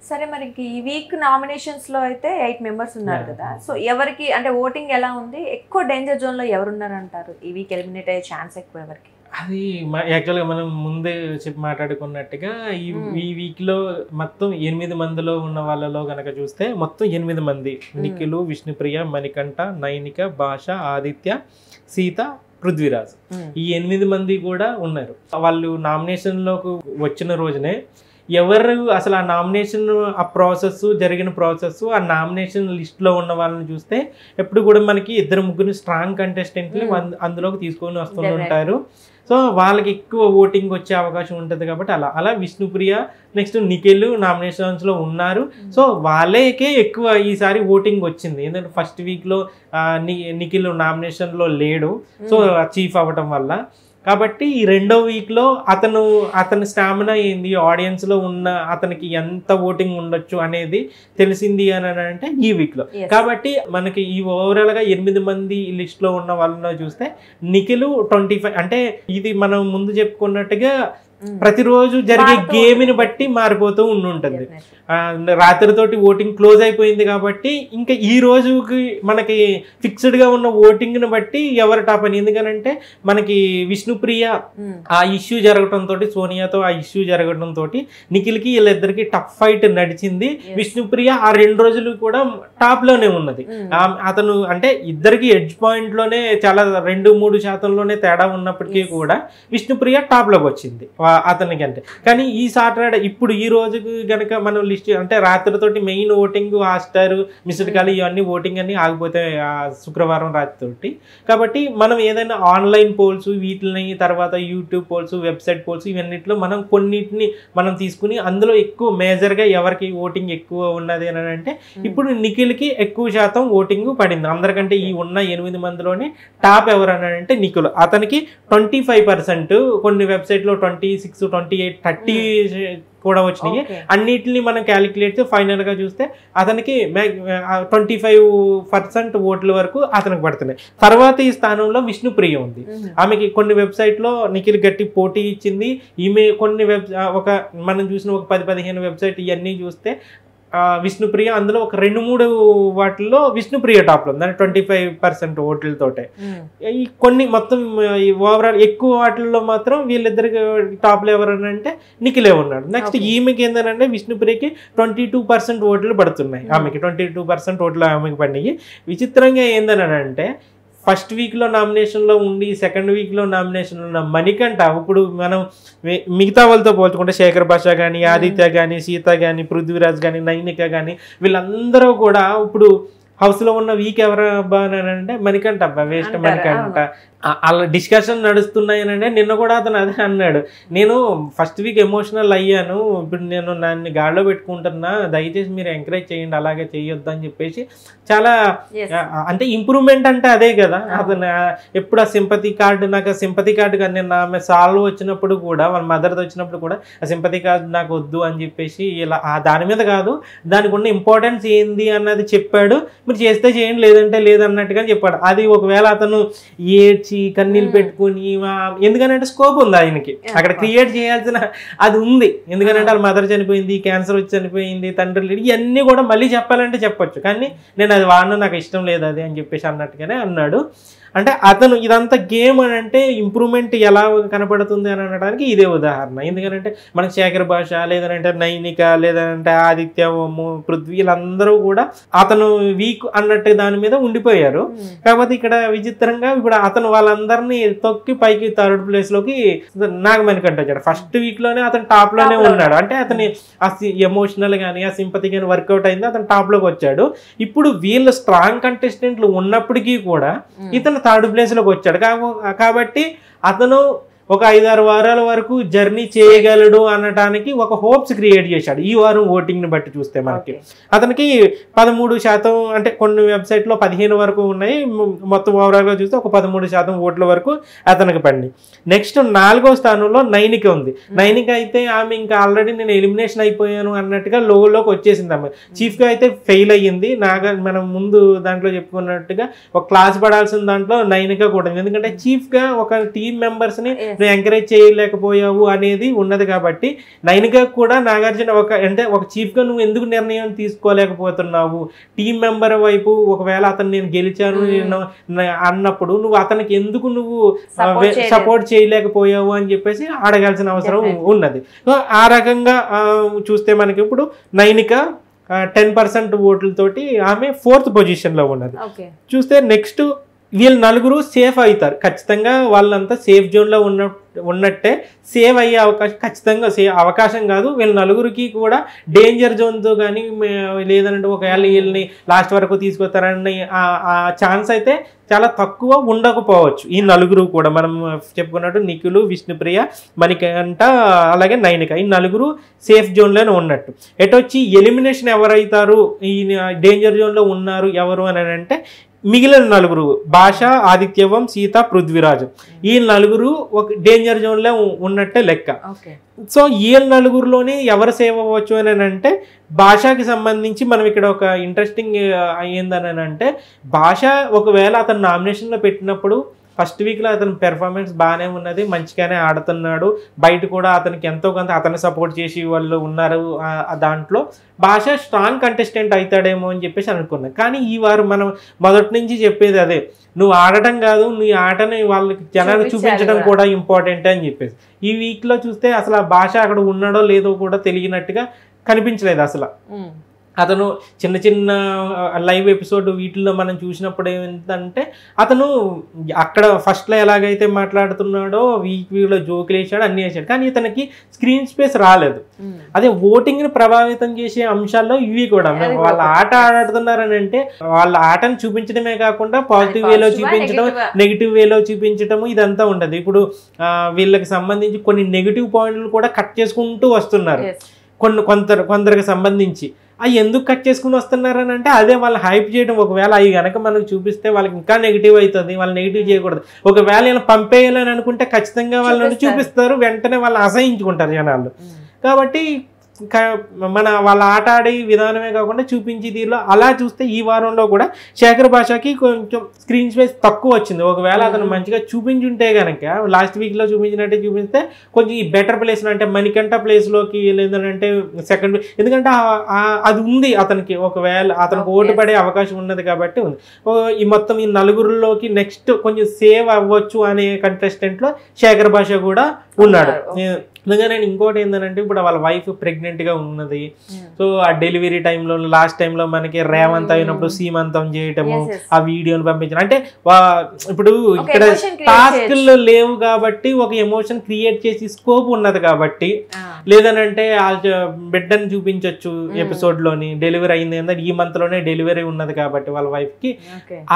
సరే మరి ఈ వీక్ నామినేషన్స్ లో అయితే 8 మెంబర్స్ ఉన్నారు కదా. సో ఎవరికి అంటే ఓటింగ్ ఎలా ఉంది, ఎక్కువ డేంజర్ జోన్ లో ఎవరు ఉన్నారు అంటారు? ఈ వీక్ ఎలిమినేట్ అయ్యే ఛాన్స్ ఎక్కువ ఎవరికి? అది యాక్చువల్గా మనం ముందే మాట్లాడుకున్నట్టుగా ఈ వీక్లో మొత్తం 8 మందిలో ఉన్న వాళ్ళలో కనుక చూస్తే మొత్తం 8 మంది, నిఖిల్, విష్ణుప్రియ, మణికంఠ, నైనిక, భాష, ఆదిత్య, సీత, పృథ్వీరాజ్, ఈ 8 మంది కూడా ఉన్నారు. వాళ్ళు నామినేషన్లోకి వచ్చిన రోజునే ఎవరు అసలు ఆ నామినేషన్ ఆ ప్రాసెస్ జరిగిన ప్రాసెస్ ఆ నామినేషన్ లిస్ట్లో ఉన్న వాళ్ళని చూస్తే ఎప్పుడు కూడా మనకి 2-3 స్ట్రాంగ్ కంటెస్టెంట్ని అందులోకి తీసుకొని వస్తుంటారు. సో వాళ్ళకి ఎక్కువ ఓటింగ్ వచ్చే అవకాశం ఉంటుంది కాబట్టి అలా విష్ణుప్రియ నెక్స్ట్ నిఖిల్ నామినేషన్స్లో ఉన్నారు. సో వాళ్ళకే ఎక్కువ ఈసారి ఓటింగ్ వచ్చింది. ఎందుకంటే ఫస్ట్ వీక్లో నిఖిల్ నామినేషన్లో లేడు, సో చీఫ్ అవ్వటం వల్ల. కాబట్టి ఈ రెండో వీక్లో అతని స్టామినా ఏంది, ఆడియన్స్లో ఉన్న అతనికి ఎంత ఓటింగ్ ఉండొచ్చు అనేది తెలిసింది అని అంటే ఈ వీక్లో. కాబట్టి మనకి ఈ ఓవరాల్గా 8 మంది లిస్ట్లో ఉన్న వాళ్ళని చూస్తే నిఖిల్ 25, అంటే ఇది మనం ముందు చెప్పుకున్నట్టుగా ప్రతిరోజు జరిగే గేమ్ని బట్టి మారిపోతూ ఉంటుంది. రాత్రితోటి ఓటింగ్ క్లోజ్ అయిపోయింది కాబట్టి ఇంకా ఈ రోజుకి మనకి ఫిక్స్డ్గా ఉన్న ఓటింగ్ని బట్టి ఎవరు టాప్ అని. ఎందుకనంటే మనకి విష్ణుప్రియ ఆ ఇష్యూ జరగడంతో, సోనియాతో ఆ ఇష్యూ జరగడంతో నిఖిల్కి వీళ్ళిద్దరికి టఫ్ ఫైట్ నడిచింది. విష్ణుప్రియ ఆ 2 రోజులు కూడా టాప్లోనే ఉన్నది. అతను అంటే ఇద్దరికి ఎడ్జ్ పాయింట్లోనే చాలా 2-3% తేడా ఉన్నప్పటికీ కూడా విష్ణుప్రియ టాప్లోకి వచ్చింది అతనికి అంటే. కానీ ఈ సాటర్డే ఇప్పుడు ఈ రోజుకి కనుక మనం లిస్ట్ అంటే రాత్రితోటి main voting Hotstar, missed call ఇవన్నీ ఓటింగ్ అన్ని ఆగిపోతాయి శుక్రవారం రాత్రితోటి. కాబట్టి మనం ఏదైనా ఆన్లైన్ పోల్స్ వీటిని, తర్వాత యూట్యూబ్ పోల్స్, వెబ్సైట్ పోల్స్, ఇవన్నిట్లో మనం కొన్నిటిని మనం తీసుకుని అందులో ఎక్కువ మేజర్గా ఎవరికి ఓటింగ్ ఎక్కువ ఉన్నది అని అంటే ఇప్పుడు నిఖిల్కి ఎక్కువ శాతం ఓటింగ్ పడింది. అందరికంటే ఈ ఉన్న 8 మందిలోనే టాప్ ఎవరని అంటే నిఖిల్. అతనికి 25%, కొన్ని వెబ్సైట్లో 26, 28, 30 కూడా వచ్చినాయి. అన్నిటిని మనం క్యాలిక్యులేట్ ఫైనల్గా చూస్తే అతనికి 25% ఓట్ల వరకు అతనికి పడుతున్నాయి. తర్వాత ఈ స్థానంలో విష్ణుప్రియ ఉంది. ఆమెకి కొన్ని వెబ్సైట్లో నిఖిల్ గట్టి పోటీ ఇచ్చింది. ఈమె కొన్ని మనం చూసిన ఒక 10-15 వెబ్సైట్ ఇవన్నీ చూస్తే విష్ణుప్రియ అందులో ఒక 2-3 వాటిల్లో విష్ణుప్రియ టాప్లో ఉంది, అంటే 25% ఓట్లతోటే. ఈ కొన్ని మొత్తం ఓవరాల్ ఎక్కువ వాటిల్లో మాత్రం వీళ్ళిద్దరికి టాప్లో ఎవరని అంటే నిఖిలే ఉన్నాడు. నెక్స్ట్ ఈమెకి ఏంటంటే విష్ణుప్రియకి 22% ఓట్లు పడుతున్నాయి. ఆమెకి 22% ఓట్లు ఆమెకి పడినాయి. విచిత్రంగా ఏందని అంటే ఫస్ట్ వీక్లో నామినేషన్లో ఉండి సెకండ్ వీక్లో నామినేషన్లో ఉన్న మణికంఠ ఇప్పుడు మనం మిగతా వాళ్ళతో పోల్చుకుంటే శేఖర్ భాష కానీ, ఆదిత్య కానీ, సీత కానీ, పృథ్వీరాజ్ కానీ, నైనిక కానీ వీళ్ళందరూ కూడా ఇప్పుడు హౌస్లో ఉన్న వీక్ ఎవరు అబ్బా అని అంటే మణికంఠ అబ్బా, వేస్ట్ మణికంఠ. అలా డిస్కషన్ నడుస్తున్నాయనంటే నిన్న కూడా అతను అదే అన్నాడు, నేను ఫస్ట్ వీక్ ఎమోషనల్ అయ్యాను, ఇప్పుడు నేను నన్ను గాడిలో పెట్టుకుంటున్నా, దయచేసి మీరు ఎంకరేజ్ చేయండి, అలాగే చేయొద్దు అని చెప్పేసి చాలా అంటే ఇంప్రూవ్మెంట్ అంటే అదే కదా. అతను ఎప్పుడు ఆ సింపతి కార్డు, నాకు ఆ సింపతి కార్డు కానీ నిన్న ఆమె సాల్వ్ వచ్చినప్పుడు కూడా వాళ్ళ మదర్ది వచ్చినప్పుడు కూడా ఆ సింపతి కార్డు నాకు వద్దు అని చెప్పేసి ఇలా దాని మీద కాదు, దానికి ఉన్న ఇంపార్టెన్స్ ఏంది అన్నది చెప్పాడు. మీరు చేస్తే చేయండి, లేదంటే లేదన్నట్టుగా చెప్పాడు. అది ఒకవేళ అతను ఏడ్చి కన్నీళ్ళు పెట్టుకుని, ఎందుకంటే స్కోప్ ఉంది ఆయనకి అక్కడ క్రియేట్ చేయాల్సిన అది ఉంది. ఎందుకంటే వాళ్ళ మదర్ చనిపోయింది, క్యాన్సర్ వచ్చి చనిపోయింది, తండ్రి లేడు, ఇవన్నీ కూడా మళ్ళీ చెప్పాలంటే చెప్పొచ్చు. కానీ నేను అది వాడిన, నాకు ఇష్టం లేదు అది అని చెప్పేసి అన్నట్టుగానే అన్నాడు. అంటే అతను ఇదంతా గేమ్ అని అంటే ఇంప్రూవ్మెంట్ ఎలా కనపడుతుంది అని అనడానికి ఇదే ఉదాహరణ. ఎందుకంటే మనకి శేఖర్ భాష, లేదంటే నైనిక, లేదంటే ఆదిత్య, పృథ్వీ, వీళ్ళందరూ కూడా అతను వీక్ అన్నట్టు దాని మీద ఉండిపోయారు. కాకపోతే ఇక్కడ విచిత్రంగా ఇప్పుడు అతను వాళ్ళందరినీ తొక్కి పైకి 3rd ప్లేస్లోకి నాగమణికంఠ వచ్చాడు. ఫస్ట్ వీక్లోనే అతను టాప్లోనే ఉన్నాడు. అంటే అతని ఆ ఎమోషనల్ కానీ ఆ సింపతి కానీ వర్కౌట్ అయింది, అతను టాప్లోకి వచ్చాడు. ఇప్పుడు వీళ్ళు స్ట్రాంగ్ కంటెస్టెంట్లు ఉన్నప్పటికీ కూడా ఇతను 3rd ప్లేస్లోకి వచ్చాడు. కాబట్టి అతను ఒక 5-6 వారాల వరకు జర్నీ చేయగలడు అనడానికి ఒక హోప్స్ క్రియేట్ చేశాడు ఈ వారం ఓటింగ్ని బట్టి చూస్తే. మనకి అతనికి 13%, అంటే కొన్ని వెబ్సైట్లో 15 వరకు ఉన్నాయి, మొత్తం ఓవరాల్గా చూస్తే ఒక 13% ఓట్ల వరకు అతనికి పడింది. నెక్స్ట్ 4వ స్థానంలో నైనిక ఉంది. నైనిక అయితే ఆమె ఇంకా ఆల్రెడీ నేను ఎలిమినేషన్ అయిపోయాను అన్నట్టుగా లోకి వచ్చేసింది. ఆమె చీఫ్గా అయితే ఫెయిల్ అయ్యింది. మనం ముందు దాంట్లో చెప్పుకున్నట్టుగా ఒక క్లాస్ పడాల్సిన దాంట్లో నైనిక కూడా, ఎందుకంటే చీఫ్గా ఒక టీమ్ మెంబర్స్ని నువ్వు ఎంకరేజ్ చేయలేకపోయావు అనేది ఉన్నది. కాబట్టి నైనిక కూడా నాగార్జున ఒక చీఫ్ గా నువ్వు ఎందుకు నిర్ణయం తీసుకోలేకపోతున్నావు, టీం మెంబర్ వైపు ఒకవేళ అతను నేను గెలిచాను అన్నప్పుడు నువ్వు అతనికి ఎందుకు నువ్వు సపోర్ట్ చేయలేకపోయావు అని చెప్పేసి అడగాల్సిన అవసరం ఉన్నది. ఆ రకంగా చూస్తే మనకి ఇప్పుడు నైనిక 10% ఓట్లతోటి ఆమె 4th పొజిషన్లో ఉన్నది. చూస్తే నెక్స్ట్ వీళ్ళు నలుగురు సేఫ్ అవుతారు ఖచ్చితంగా, వాళ్ళంతా సేఫ్ జోన్లో ఉన్నట్టే సేవ్ అయ్యే అవకాశం ఖచ్చితంగా అవకాశం కాదు, వీళ్ళ నలుగురికి కూడా డేంజర్ జోన్తో కానీ లేదంటే ఒకవేళ వీళ్ళని లాస్ట్ వరకు తీసుకొస్తారని ఆ ఛాన్స్ అయితే చాలా తక్కువ ఉండకపోవచ్చు. ఈ నలుగురు కూడా మనం చెప్పుకున్నట్టు నిఖిల్, విష్ణుప్రియ, మణికంఠ అలాగే నైనిక ఈ నలుగురు సేఫ్ జోన్లోనే ఉన్నట్టు. ఎటొచ్చి ఎలిమినేషన్ ఎవరైతారు ఈ డేంజర్ జోన్లో ఉన్నారు ఎవరు అని అంటే మిగిలిన నలుగురు భాష, ఆదిత్యవం, సీత, పృథ్వీరాజ్ ఈ నలుగురు ఒక డేంజర్ జోన్లో ఉన్నట్టే లెక్క. సో ఈ నలుగురులోనే ఎవరు సేవ్ అవ్వచ్చు అని అంటే భాషకి సంబంధించి మనం ఇక్కడ ఒక ఇంట్రెస్టింగ్ ఏందని అంటే భాష ఒకవేళ అతను నామినేషన్లో పెట్టినప్పుడు ఫస్ట్ వీక్లో అతని పెర్ఫార్మెన్స్ బాగానే ఉన్నది, మంచిగానే ఆడుతున్నాడు, బయట కూడా అతనికి ఎంతో కొంత అతన్ని సపోర్ట్ చేసి వాళ్ళు ఉన్నారు. దాంట్లో భాష స్ట్రాంగ్ కంటెస్టెంట్ అవుతాడేమో అని చెప్పేసి అనుకున్నాను. కానీ ఈ వారం మనం మొదటి నుంచి చెప్పేది అదే, నువ్వు ఆడటం కాదు నీ ఆటని వాళ్ళకి జనానికి చూపించడం కూడా ఇంపార్టెంట్ అని చెప్పేసి. ఈ వీక్లో చూస్తే అసలు ఆ భాష అక్కడ ఉన్నాడో లేదో కూడా తెలియనట్టుగా కనిపించలేదు అసలు. అతను చిన్న చిన్న లైవ్ ఎపిసోడ్ వీటిల్లో మనం చూసినప్పుడు ఏంటంటే అతను అక్కడ ఫస్ట్లో ఎలాగైతే మాట్లాడుతున్నాడో వీక్లో జోకులు వేసాడు, అన్నీ వేసాడు, కానీ ఇతనికి స్క్రీన్ స్పేస్ రాలేదు. అదే ఓటింగ్ని ప్రభావితం చేసే అంశాల్లో ఇవి కూడా వాళ్ళ ఆట ఆడుతున్నారని అంటే వాళ్ళ ఆటను చూపించడమే కాకుండా పాజిటివ్ వేలో చూపించడం, నెగిటివ్ వేలో చూపించడము ఇదంతా ఉండదు. ఇప్పుడు వీళ్ళకి సంబంధించి కొన్ని నెగిటివ్ పాయింట్లు కూడా కట్ చేసుకుంటూ వస్తున్నారు కొందరికి సంబంధించి. అవి ఎందుకు కట్ చేసుకుని వస్తున్నారని అంటే అదే వాళ్ళు హైప్ చేయడం. ఒకవేళ అవి కనుక మనకు చూపిస్తే వాళ్ళకి ఇంకా నెగిటివ్ అవుతుంది, వాళ్ళు నెగిటివ్ చేయకూడదు. ఒకవేళ ఇలా పంపేయాలని అనుకుంటే ఖచ్చితంగా వాళ్ళని చూపిస్తారు, వెంటనే వాళ్ళు అసహించుకుంటారు జనాలు. కాబట్టి వాళ్ళ ఆట ఆడే విధానమే కాకుండా చూపించి దీనిలో అలా చూస్తే ఈ వారంలో కూడా శేఖర్ భాషకి కొంచెం స్క్రీన్ స్పేస్ తక్కువ వచ్చింది. ఒకవేళ అతను మంచిగా చూపించుంటే కనుక లాస్ట్ వీక్లో చూపించినట్టే చూపిస్తే కొంచెం ఈ బెటర్ ప్లేస్ అంటే మణికంఠ ప్లేస్లోకి లేదంటే సెకండ్, ఎందుకంటే అది ఉంది అతనికి, ఒకవేళ అతనికి ఓటు పడే అవకాశం ఉన్నది కాబట్టి ఉంది. ఈ మొత్తం ఈ నలుగురిలోకి నెక్స్ట్ కొంచెం సేవ్ అవ్వచ్చు అనే కంటెస్టెంట్లో శేఖర్ భాష కూడా ఉన్నాడు. నిజంగా నేను ఇంకోటి ఏంటంటే ఇప్పుడు వాళ్ళ వైఫ్ ప్రెగ్నెంట్గా ఉన్నది. సో ఆ డెలివరీ టైంలో లాస్ట్ టైంలో మనకి రేవంత్ అయినప్పుడు సీమంతం చేయటము, ఆ వీడియోని పంపించడం, అంటే ఇప్పుడు ఇక్కడ టాస్క్లు లేవు కాబట్టి ఒక ఎమోషన్ క్రియేట్ చేసి స్కోప్ ఉన్నది కాబట్టి, లేదనంటే బిడ్డని చూపించవచ్చు ఎపిసోడ్లోని డెలివరీ అయింది ఏంటంటే ఈ మంత్లోనే డెలివరీ ఉన్నది కాబట్టి వాళ్ళ వైఫ్కి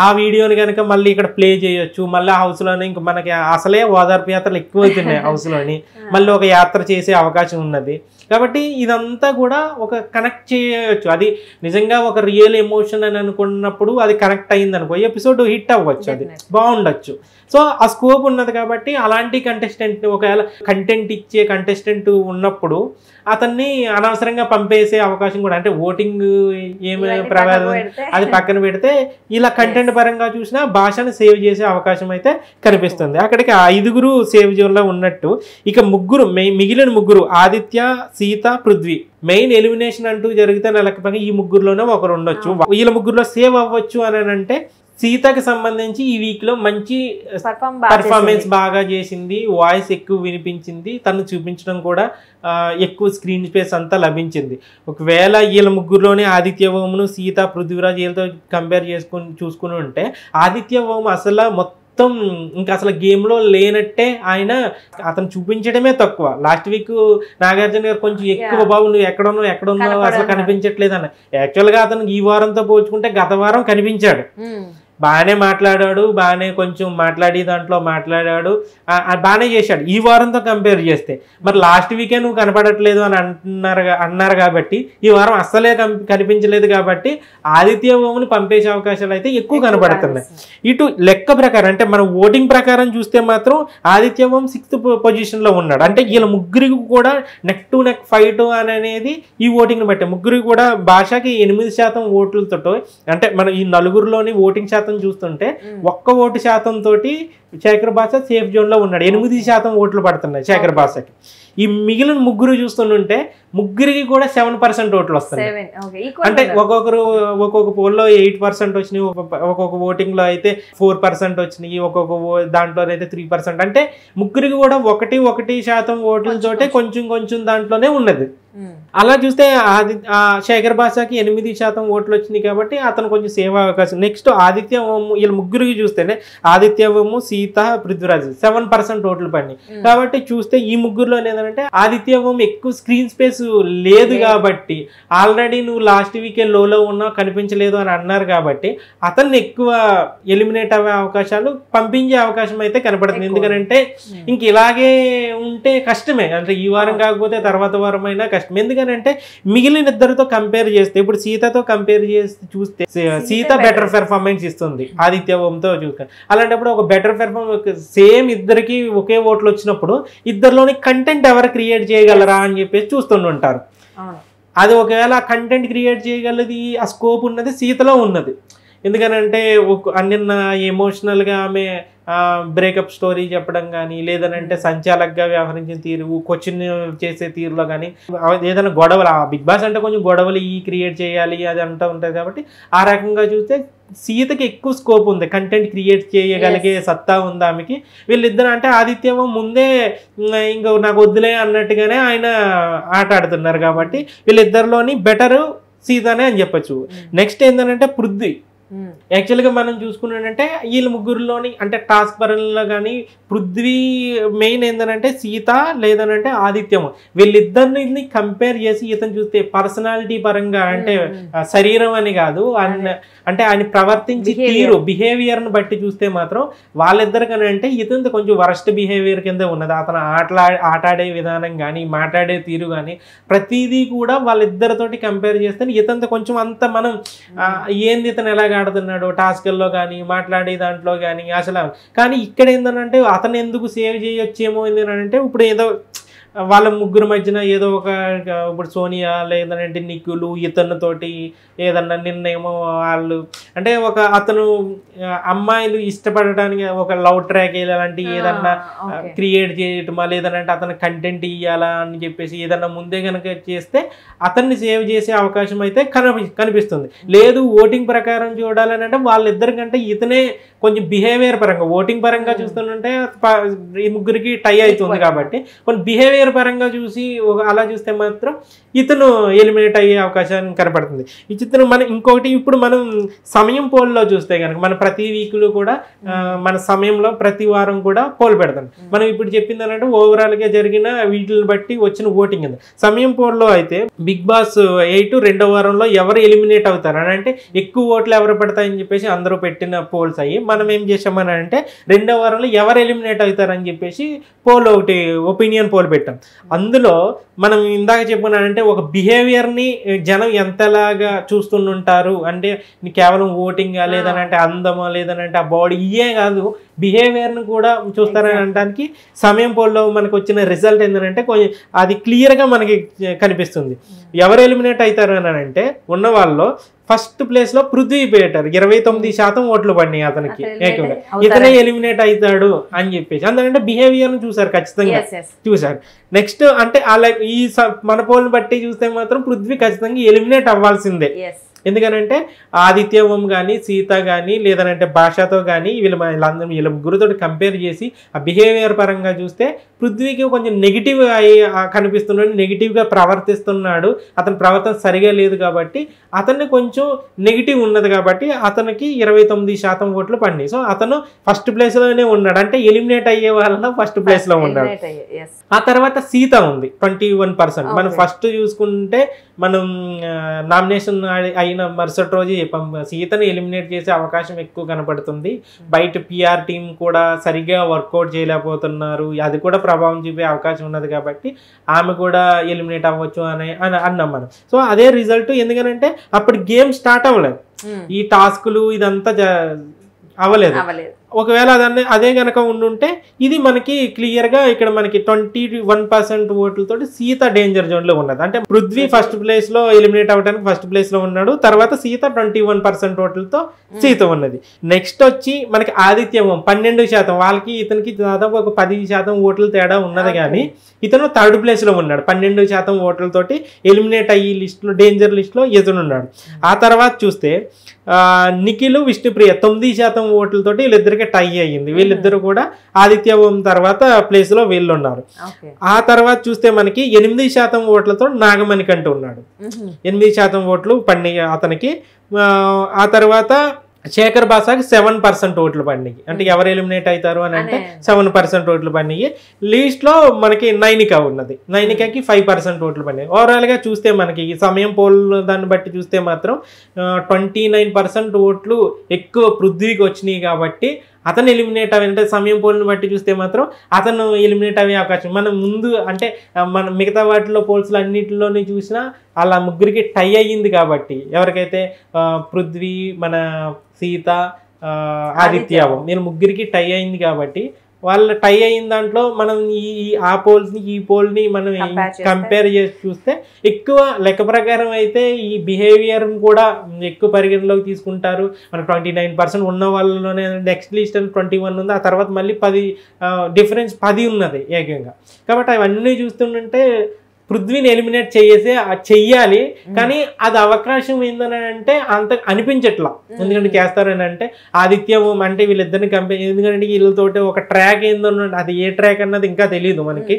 ఆ వీడియోని కనుక మళ్ళీ ఇక్కడ ప్లే చేయొచ్చు. మళ్ళీ హౌస్లోనే ఇంకా మనకి అసలే ఓదార్పు యాత్రలు ఎక్కువ అవుతున్నాయి హౌస్లోని, మళ్ళీ ఒక యాత్ర చేసే అవకాశం ఉన్నది. కాబట్టి ఇదంతా కూడా ఒక కనెక్ట్ చేయవచ్చు. అది నిజంగా ఒక రియల్ ఎమోషన్ అని అనుకున్నప్పుడు అది కనెక్ట్ అయింది అనుకో, ఎపిసోడ్ హిట్ అవ్వచ్చు, అది బాగుండొచ్చు. సో ఆ స్కోప్ ఉన్నది కాబట్టి అలాంటి కంటెస్టెంట్ ఒకవేళ కంటెంట్ ఇచ్చే కంటెస్టెంట్ ఉన్నప్పుడు అతన్ని అనవసరంగా పంపేసే అవకాశం కూడా, అంటే ఓటింగ్ ఏమైనా ప్రభావం అది పక్కన పెడితే ఇలా కంటెంట్ పరంగా చూసినా భాషను సేవ్ చేసే అవకాశం అయితే కనిపిస్తుంది. అక్కడికి 5 సేవ్ జోన్లో ఉన్నట్టు ఇక మిగిలిన ముగ్గురు ఆదిత్య, సీత, పృథ్వీ మెయిన్ ఎలిమినేషన్ అంటూ జరిగితే నెలకపోయినా ఈ ముగ్గురులోనే ఒకరు ఉండొచ్చు. వీళ్ళ ముగ్గురులో సేవ్ అవ్వచ్చు అని అంటే సీతకి సంబంధించి ఈ వీక్లో మంచి పర్ఫార్మెన్స్ బాగా చేసింది, వాయిస్ ఎక్కువ వినిపించింది, తను చూపించడం కూడా ఎక్కువ స్క్రీన్ స్పేస్ అంతా లభించింది. ఒకవేళ వీళ్ళ ముగ్గురులోనే ఆదిత్య ఓంను, సీత, పృథ్వీరాజ్ వీళ్ళతో కంపేర్ చూసుకుని ఉంటే ఆదిత్య ఓం అసలు మొత్తం ఇంకా అసలు గేమ్లో లేనట్టే, అతను చూపించడమే తక్కువ. లాస్ట్ వీక్ నాగార్జున గారు కొంచెం ఎక్కువ బాబు నువ్వు ఎక్కడున్నావు అసలు కనిపించట్లేదు అన్న. యాక్చువల్గా అతను ఈ వారంతో పోల్చుకుంటే గత వారం కనిపించాడు, బాగానే మాట్లాడాడు, బాగానే కొంచెం మాట్లాడి దాంట్లో మాట్లాడాడు, బాగానే చేశాడు ఈ వారంతో కంపేర్ చేస్తే. మరి లాస్ట్ వీకే నువ్వు కనపడట్లేదు అని అన్నారు కాబట్టి ఈ వారం అస్సలే కనిపించలేదు కాబట్టి ఆదిత్య ఓంని పంపేసే అవకాశాలు అయితే ఎక్కువ కనపడుతున్నాయి. ఇటు లెక్క ప్రకారం అంటే మన ఓటింగ్ ప్రకారం చూస్తే మాత్రం ఆదిత్య ఓం 6th పొజిషన్లో ఉన్నాడు. అంటే వీళ్ళ ముగ్గురికి కూడా నెక్ టు నెక్ ఫైట్ అనేది ఈ ఓటింగ్ని బట్టి ముగ్గురికి కూడా భాషకి 8% ఓట్లతో, అంటే మన ఈ నలుగురిలోని ఓటింగ్ శాతం శాతం చూస్తుంటే 1 ఓటు శాతం తోటి శేఖర్ భాష సేఫ్ జోన్ లో ఉన్నాడు. 8% ఓట్లు పడుతున్నాయి శేఖర్ భాషకి. ఈ మిగిలిన ముగ్గురు చూస్తుంటే ముగ్గురికి కూడా 7% ఓట్లు వస్తున్నాయి. అంటే ఒక్కొక్క పోల్లో 8% వచ్చినాయి, ఒక్కొక్క ఓటింగ్ లో అయితే 4% వచ్చినాయి, ఒక్కొక్క దాంట్లోనైతే 3%. అంటే ముగ్గురికి కూడా 1% ఓట్లతోటే కొంచెం దాంట్లోనే ఉన్నది. అలా చూస్తే శేఖర్ భాషకి 8% ఓట్లు వచ్చినాయి కాబట్టి అతను కొంచెం సేవ అవకాశం. నెక్స్ట్ ఆదిత్య ఓము, వీళ్ళ ముగ్గురికి చూస్తేనే ఆదిత్య ఓము, సీత, పృథ్వీరాజ్ 7% ఓట్లు పడినాయి. కాబట్టి చూస్తే ఈ ముగ్గురులో ఏంటంటే ఆదిత్య ఓం ఎక్కువ స్క్రీన్ స్పేస్ లేదు కాబట్టి, ఆల్రెడీ నువ్వు లాస్ట్ వీకే లోలో ఉన్నావు కనిపించలేదు అని అన్నారు కాబట్టి అతన్ని ఎక్కువ ఎలిమినేట్ అయ్యే అవకాశాలు, పంపించే అవకాశం అయితే కనపడుతుంది. ఎందుకంటే ఇంక ఇలాగే ఉంటే కష్టమే. అంటే ఈ వారం కాకపోతే తర్వాత వారం అయినా కష్టం. ఎందుకంటే మిగిలిన ఇద్దరితో కంపేర్ చేస్తే, ఇప్పుడు సీతతో కంపేర్ చేసి చూస్తే సీత బెటర్ పెర్ఫార్మెన్స్ ఇస్తుంది ఆదిత్య ఓంతో చూస్తే. అలాంటప్పుడు ఒక బెటర్ పెర్ఫార్మెన్స్ సేమ్ ఇద్దరికి ఒకే ఓట్లు వచ్చినప్పుడు ఇద్దరిలోని కంటెంట్ ఎవరు క్రియేట్ చేయగలరా అని చెప్పేసి చూస్తుంటారు. అది ఒకవేళ కంటెంట్ క్రియేట్ చేయగలది, ఆ స్కోప్ ఉన్నది సీతలో ఉన్నది. ఎందుకనంటే నిన్న ఎమోషనల్గా ఆమె బ్రేకప్ స్టోరీ చెప్పడం కానీ, లేదనంటే సంచాలకుగా వ్యవహరించిన తీరు, క్వశ్చన్ చేసే తీరులో కానీ, ఏదైనా గొడవలు, బిగ్ బాస్ అంటే కొంచెం గొడవలు క్రియేట్ చేయాలి అది అంటూ ఉంటుంది కాబట్టి ఆ రకంగా చూస్తే సీతకి ఎక్కువ స్కోప్ ఉంది, కంటెంట్ క్రియేట్ చేయగలిగే సత్తా ఉంది ఆమెకి. వీళ్ళిద్దరు అంటే ఆదిత్యమో ముందే ఇంకా నాకు వద్దులే అన్నట్టుగానే ఆయన ఆట ఆడుతున్నారు కాబట్టి వీళ్ళిద్దరిలోని బెటరు సీతనే అని చెప్పచ్చు. నెక్స్ట్ ఏంటంటే పృథ్వీ. యాక్చువల్గా మనం చూసుకున్నాడంటే వీళ్ళ ముగ్గురులోని అంటే టాస్క్ పరంలో కానీ పృథ్వీ మెయిన్ ఏంటంటే సీత లేదనంటే ఆదిత్యము, వీళ్ళిద్దరిని కంపేర్ చేసి ఇతను చూస్తే పర్సనాలిటీ పరంగా అంటే శరీరం అని కాదు, అంటే ఆయన ప్రవర్తించే తీరు, బిహేవియర్ని బట్టి చూస్తే మాత్రం వాళ్ళిద్దరికని అంటే ఇతను కొంచెం వరస్ట్ బిహేవియర్ కింద ఉన్నది. అతను ఆటాడే విధానం కానీ, మాట్లాడే తీరు కానీ ప్రతిదీ కూడా వాళ్ళిద్దరితోటి కంపేర్ చేస్తే ఇతనితో కొంచెం అంత మనం ఏంది ఇతను ఎలాగ ఆడుతున్నాడు టాస్క్ల్లో కానీ, మాట్లాడే దాంట్లో కానీ అసలు. కానీ ఇక్కడ ఏంటంటే అతను ఎందుకు సేవ్ చేయొచ్చేమో ఏంటంటే ఇప్పుడు ఏదో వాళ్ళ ముగ్గురు మధ్యన ఏదో ఒక, ఇప్పుడు సోనియా లేదంటే నిక్కులు ఇతనితోటి ఏదన్నా నిన్నేమో వాళ్ళు అంటే ఒక అతను అమ్మాయిలు ఇష్టపడడానికి ఒక లవ్ ట్రాక్ ఇలాంటి ఏదన్నా క్రియేట్ చేయటమా, లేదనంటే అతను కంటెంట్ ఇవ్వాలా అని చెప్పేసి ఏదన్నా ముందే కనుక చేస్తే అతన్ని సేవ్ చేసే అవకాశం అయితే కనిపిస్తుంది. లేదు ఓటింగ్ ప్రకారం చూడాలని అంటే వాళ్ళిద్దరికంటే ఇతనే కొంచెం బిహేవియర్ పరంగా, ఓటింగ్ పరంగా చూస్తుంటే ఈ ముగ్గురికి టై అవుతుంది కాబట్టి కొన్ని బిహేవియర్ పరంగా చూసి అలా చూస్తే మాత్రం ఇతను ఎలిమినేట్ అయ్యే అవకాశం కనపడుతుంది. ఈ చిత్రం మనం ఇంకొకటి ఇప్పుడు మనం సమయం పోల్లో చూస్తే కనుక మన ప్రతి వీక్లో కూడా మన సమయంలో ప్రతి వారం కూడా పోల్ పెడతాం. మనం ఇప్పుడు చెప్పింది అంటే ఓవరాల్గా జరిగిన వీటిని బట్టి వచ్చిన ఓటింగ్ ఉంది. సమయం పోల్లో అయితే బిగ్ బాస్ 8 రెండో వారంలో ఎవరు ఎలిమినేట్ అవుతారు అని అంటే ఎక్కువ ఓట్లు ఎవరు పెడతాయని చెప్పేసి అందరూ పెట్టిన పోల్స్ అయ్యి మనం ఏం చేసామని అంటే రెండో వారంలో ఎవరు ఎలిమినేట్ అవుతారని చెప్పేసి పోల్ ఒకటి ఒపీనియన్ పోల్ పెట్టాం. అందులో మనం ఇందాక చెప్పుకున్నానంటే ఒక బిహేవియర్ని జనం ఎంతలాగా చూస్తుంటారు అంటే కేవలం ఓటింగా, లేదనంటే అందమా, లేదనంటే ఆ బాడీ, ఇవే కాదు బిహేవియర్ని కూడా చూస్తారని అనడానికి సమయం పోల్లో మనకు వచ్చిన రిజల్ట్ ఏంటంటే కొంచెం అది క్లియర్గా మనకి కనిపిస్తుంది. ఎవరు ఎలిమినేట్ అవుతారు అని అంటే ఉన్న వాళ్ళలో ఫస్ట్ ప్లేస్ లో పృథ్వీ పెట్టారు, 29% ఓట్లు పడినాయి అతనికి. ఏకంగా ఇతనే ఎలిమినేట్ అవుతాడు అని చెప్పేసి అందుకంటే బిహేవియర్ ను చూసారు, ఖచ్చితంగా చూసారు. నెక్స్ట్ అంటే అలా ఈ మన పోల్ని బట్టి చూస్తే మాత్రం పృథ్వీ ఖచ్చితంగా ఎలిమినేట్ అవ్వాల్సిందే. ఎందుకనంటే ఆదిత్య ఓం కానీ, సీత కానీ, లేదనంటే భాషతో కానీ వీళ్ళ ముగ్గురుతో కంపేర్ చేసి ఆ బిహేవియర్ పరంగా చూస్తే పృథ్వీకి కొంచెం నెగిటివ్ అయ్యి కనిపిస్తున్నాడు, నెగిటివ్గా ప్రవర్తిస్తున్నాడు, అతని ప్రవర్తన సరిగా లేదు కాబట్టి అతన్ని కొంచెం నెగిటివ్ ఉన్నది కాబట్టి అతనికి 29% ఓట్లు పడినాయి. సో అతను ఫస్ట్ ప్లేస్లోనే ఉన్నాడు, అంటే ఎలిమినేట్ అయ్యే వాళ్ళలో ఫస్ట్ ప్లేస్లో ఉన్నాడు. ఆ తర్వాత సీత ఉంది 21%. మనం ఫస్ట్ చూసుకుంటే మనం నామినేషన్ అయిన మరుసటి రోజు సీతను ఎలిమినేట్ చేసే అవకాశం ఎక్కువ కనపడుతుంది. బయట పిఆర్ టీం కూడా సరిగ్గా వర్కౌట్ చేయలేకపోతున్నారు, అది కూడా ప్రభావం చూపే అవకాశం ఉన్నది కాబట్టి ఆమె కూడా ఎలిమినేట్ అవ్వచ్చు అని అన్నాం మనం. సో అదే రిజల్ట్. ఎందుకంటే అప్పుడు గేమ్ స్టార్ట్ అవ్వలేదు, ఈ టాస్కులు ఇదంతా అవ్వలేదు. ఒకవేళ అదే గనక ఉండుంటే ఇది మనకి క్లియర్గా ఇక్కడ మనకి 21% ఓట్లతోటి సీత డేంజర్ జోన్లో ఉన్నది. అంటే పృథ్వీ ఫస్ట్ ప్లేస్లో ఎలిమినేట్ అవ్వడానికి ఫస్ట్ ప్లేస్లో ఉన్నాడు, తర్వాత సీత 21% ఓట్లతో సీత ఉన్నది. నెక్స్ట్ వచ్చి మనకి ఆదిత్యవం 12%, వాళ్ళకి ఇతనికి దాదాపు ఒక 10% ఓట్ల తేడా ఉన్నది, కానీ ఇతను థర్డ్ ప్లేస్లో ఉన్నాడు 12% ఓట్లతోటి ఎలిమినేట్ అయ్యి లిస్టులో డేంజర్ లిస్టులో ఇతను ఉన్నాడు. ఆ తర్వాత చూస్తే నిఖిల్ విష్ణుప్రియ 9% ఓట్లతోటి వీళ్ళిద్దరికి టై అయ్యింది. వీళ్ళిద్దరు కూడా ఆదిత్య ఓం తర్వాత ప్లేస్లో వీళ్ళు ఉన్నారు. ఆ తర్వాత చూస్తే మనకి 8% ఓట్లతో నాగమణికంట ఉన్నాడు, 8% ఓట్లు పడినాయి అతనికి. ఆ తర్వాత శేఖర్ బాసాకి 7% ఓట్లు పడినాయి. అంటే ఎవరు ఎలిమినేట్ అవుతారు అని అంటే 7% ఓట్లు పడినాయి. లీస్ట్లో మనకి నైనిక ఉన్నది, నైనికకి 5% ఓట్లు పడినాయి. ఓవరాల్గా చూస్తే మనకి ఈ సమయం పోల్ దాన్ని బట్టి చూస్తే మాత్రం 29% ఓట్లు ఎక్కువ పృథ్వీకి వచ్చినాయి. కాబట్టి అతను ఎలిమినేట్ అంటే సమయం పోల్ని బట్టి చూస్తే మాత్రం అతను ఎలిమినేట్ అయ్యే అవకాశం. మనం ముందు అంటే మనం మిగతా వాటిలో పోల్స్లో అన్నింటిలోనే చూసినా అలా ముగ్గురికి టై అయ్యింది. కాబట్టి ఎవరికైతే పృథ్వీ, మన సీత, ఆదిత్యవం వీళ్ళ ముగ్గురికి టై అయింది. కాబట్టి వాళ్ళ టై అయిన దాంట్లో మనం ఆ పోల్స్ని ఈ పోల్ని మనం కంపేర్ చేసి చూస్తే ఎక్కువ లెక్క ప్రకారం అయితే ఈ బిహేవియర్ కూడా ఎక్కువ పరిగణలోకి తీసుకుంటారు. మనకు 29% ఉన్న వాళ్ళలోనే నెక్స్ట్ లిస్ట్ అని 21 ఉంది, ఆ తర్వాత మళ్ళీ 10 డిఫరెన్స్ 10 ఉన్నది ఏకంగా. కాబట్టి అవన్నీ చూస్తుంటే పృథ్వీని ఎలిమినేట్ చెయ్యాలి, కానీ అది అవకాశం ఏందని అంటే అంత అనిపించట్లా. ఎందుకంటే చేస్తారని అంటే ఆదిత్య ఓం అంటే వీళ్ళిద్దరిని కంపేర్, ఎందుకంటే వీళ్ళతోటి ఒక ట్రాక్ ఏందో అది ఏ ట్రాక్ అన్నది ఇంకా తెలియదు మనకి.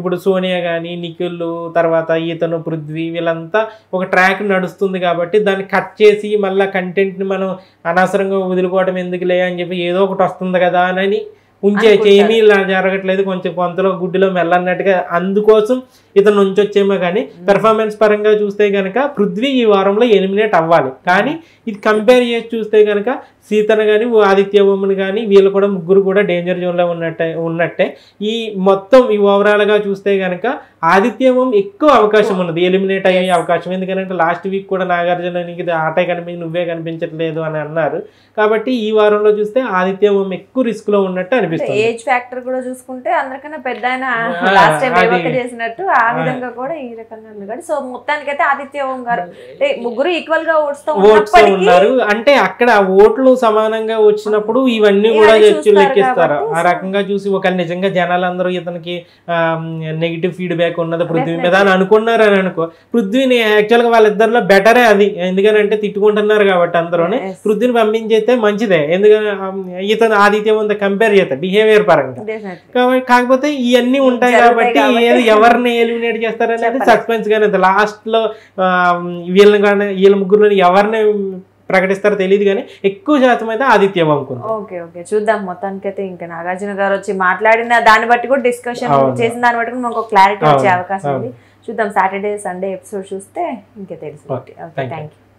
ఇప్పుడు సోనియా కానీ నిఖిల్ తర్వాత ఈతను పృథ్వీ వీళ్ళంతా ఒక ట్రాక్ నడుస్తుంది. కాబట్టి దాన్ని కట్ చేసి మళ్ళీ కంటెంట్ని మనం అనవసరంగా వదులుకోవడం ఎందుకులే అని చెప్పి ఏదో ఒకటి వస్తుంది కదా అని ఏమీ ఇలా జరగట్లేదు, కొంచెం కొంతలో గుడ్డిలో మెల్లన్నట్టుగా. అందుకోసం ఇతను ఉంచొచ్చేమో, కానీ పెర్ఫార్మెన్స్ పరంగా చూస్తే కనుక పృథ్వీ ఈ వారంలో ఎలిమినేట్ అవ్వాలి. కానీ ఇది కంపేర్ చేసి చూస్తే కనుక సీతను కానీ ఆదిత్య ఓంని కానీ వీళ్ళు కూడా ముగ్గురు కూడా డేంజర్ జోన్లో ఉన్నట్టే. ఈ మొత్తం ఈ ఓవరాల్గా చూస్తే కనుక ఆదిత్య ఓం ఎక్కువ అవకాశం ఉన్నది, ఎలిమినేట్ అయ్యే అవకాశం. ఎందుకంటే లాస్ట్ వీక్ కూడా నాగార్జున నీకు ఆటే నువ్వే కనిపించట్లేదు అని అన్నారు. కాబట్టి ఈ వారంలో చూస్తే ఆదిత్య ఓం ఎక్కువ రిస్క్ లో ఉన్నట్టు అనిపిస్తుంది. ఏజ్ ఫ్యాక్టర్ కూడా చూసుకుంటే అందరికన్నా పెద్ద లాస్ట్ టైం చేసినట్టు ఆ విధంగా కూడా ఈ రకంగా ఉంది. సో మొత్తానికైతే ఆదిత్య ఓం గారు ముగ్గురు ఈక్వల్ గా ఓట్స్ ఉన్నారు. అంటే అక్కడ ఓట్లు సమానంగా వచ్చినప్పుడు ఇవన్నీ కూడా లెక్కిస్తారు. ఆ రకంగా చూసి ఒక నిజంగా జనాలందరూ ఇతనికి నెగిటివ్ ఫీడ్బ్యాక్ ఉన్నది పృథ్వీ మీద అని అనుకున్నారు అని అనుకో. పృథ్వీని యాక్చువల్ గా వాళ్ళిద్దరిలో బెటరే అది, ఎందుకంటే తిట్టుకుంటున్నారు కాబట్టి అందరూనే పృథ్వీని పంపించేస్తే మంచిదే. ఎందుకంటే ఇతను ఆదిత్య ఓం కంపేర్ చేస్తారు బిహేవియర్ పరంగా. కాకపోతే ఇవన్నీ ఉంటాయి కాబట్టి ఎవరిని ఎలిమినేట్ చేస్తారనేది సస్పెన్స్ గానే. లాస్ట్ లో వీళ్ళ ముగ్గురు ఎవరిని ప్రకటిస్తారో తెలియదు, కానీ ఎక్కువ శాతం అయితే ఆదిత్య అనుకుంది. ఓకే చూద్దాం. మొత్తానికైతే ఇంకా నాగార్జున గారు వచ్చి మాట్లాడిన దాన్ని బట్టి కూడా డిస్కషన్ చేసిన దాన్ని బట్టి మనకు క్లారిటీ వచ్చే అవకాశం ఉంది. చూద్దాం. సాటర్డే సండే ఎపిసోడ్ చూస్తే ఇంకే తెలుసు. Thank you.